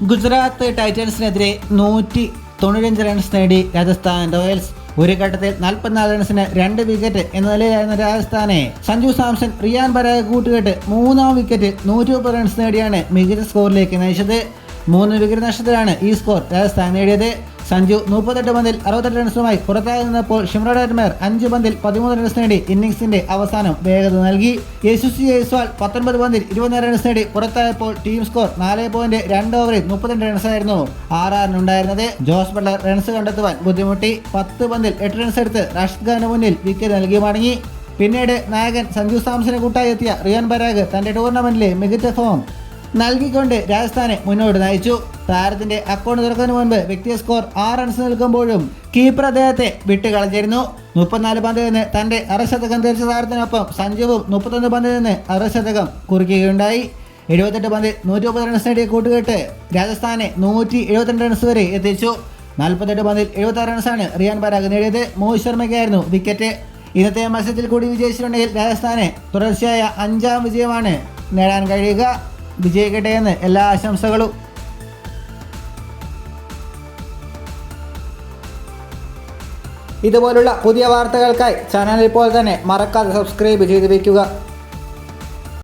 Gujarat ടൈറ്റൻസിനെതിരെ 195 runs നേടി Rajasthan Royals. ഒരു ഘട്ടത്തിൽ 44 റൺസിന് 2 വിക്കറ്റ് എന്ന നിലയിലായിരുന്ന രാജസ്ഥാനെ സഞ്ജു സാംസൺ, റിയാൻ പരാഗ് കൂട്ടുകെട്ട് 3-ാം വിക്കറ്റിൽ 130 റൺസ് നേടിയാണ് മികച്ച സ്കോറിലേക്ക് നയിച്ചത്. 3 വിക്കറ്റ് നഷ്ടത്തിലാണ് ഈ സ്കോർ രാജസ്ഥാൻ നേടിയത്. സഞ്ജു 38 പന്തിൽ 68 റൺസുമായി പുറത്തായി നിന്നപ്പോൾ ഷിംറോൺ ഹെറ്റ്മയർ 5 പന്തിൽ 13 റൺസ് നേടി ഇന്നിംഗ്സിന്റെ അവസാനം വേഗത നൽകി. യശസ്വി ജയ്സ്വാൾ 19 പന്തിൽ 24 റൺസ് നേടി പുറത്തായപ്പോൾ ടീം സ്കോർ 4.2 ഓവറിൽ 32 റൺസായിരുന്നു ഉണ്ടായിരുന്നത്. ജോസ് ബട്ട്ലർ റൺസ് കണ്ടെത്തുവാൻ ബുദ്ധിമുട്ടി. 10 പന്തിൽ 8 റൺസ് എടുത്ത് റാഷിദ് ഖാന് മുന്നിൽ വിക്കറ്റ് നൽകി മടങ്ങി. പിന്നീട് നായകൻ സഞ്ജു സാംസനെ കൂട്ടായി എത്തിയ റിയാൻ പരാഗ് തന്റെ ടൂർണമെന്റിലെ മികച്ച ഫോം നൽകിക്കൊണ്ട് രാജസ്ഥാനെ മുന്നോട്ട് നയിച്ചു. താരത്തിന്റെ അക്കൗണ്ട് തുറക്കുന്നതിന് മുൻപ് വ്യക്തി സ്കോർ 6 റൺസ് നിൽക്കുമ്പോഴും കീപ്പർ അദ്ദേഹത്തെ വിട്ടുകളഞ്ഞിരുന്നു. 34 പന്തിൽ നിന്ന് തന്റെ അർദ്ധശതകം തിരിച്ച താരത്തിനൊപ്പം സഞ്ജുവും 31 പന്തിൽ നിന്ന് അർദ്ധശതകം കുറിക്കുകയുണ്ടായി. 78 പന്തിൽ 130 റൺസ് നേടിയ കൂട്ടുകെട്ട് രാജസ്ഥാനെ 172 റൺസ് വരെ എത്തിച്ചു. 48 പന്തിൽ 76 റൺസാണ് റിയാൻ പരാഗ് നേടിയത്. മോഹിത് ശർമ്മയ്ക്കായിരുന്നു വിക്കറ്റ്. ഇന്നത്തെ മത്സരത്തിൽ കൂടി വിജയിച്ചിട്ടുണ്ടെങ്കിൽ രാജസ്ഥാനെ തുടർച്ചയായ 5-ാം വിജയമാണ് നേടാൻ കഴിയുക. വിജയിക്കട്ടെ എന്ന് എല്ലാ ആശംസകളും. ഇതുപോലുള്ള പുതിയ വാർത്തകൾക്കായി ചാനൽ ഇപ്പോൾ തന്നെ മറക്കാതെ സബ്സ്ക്രൈബ് ചെയ്ത് വയ്ക്കുക.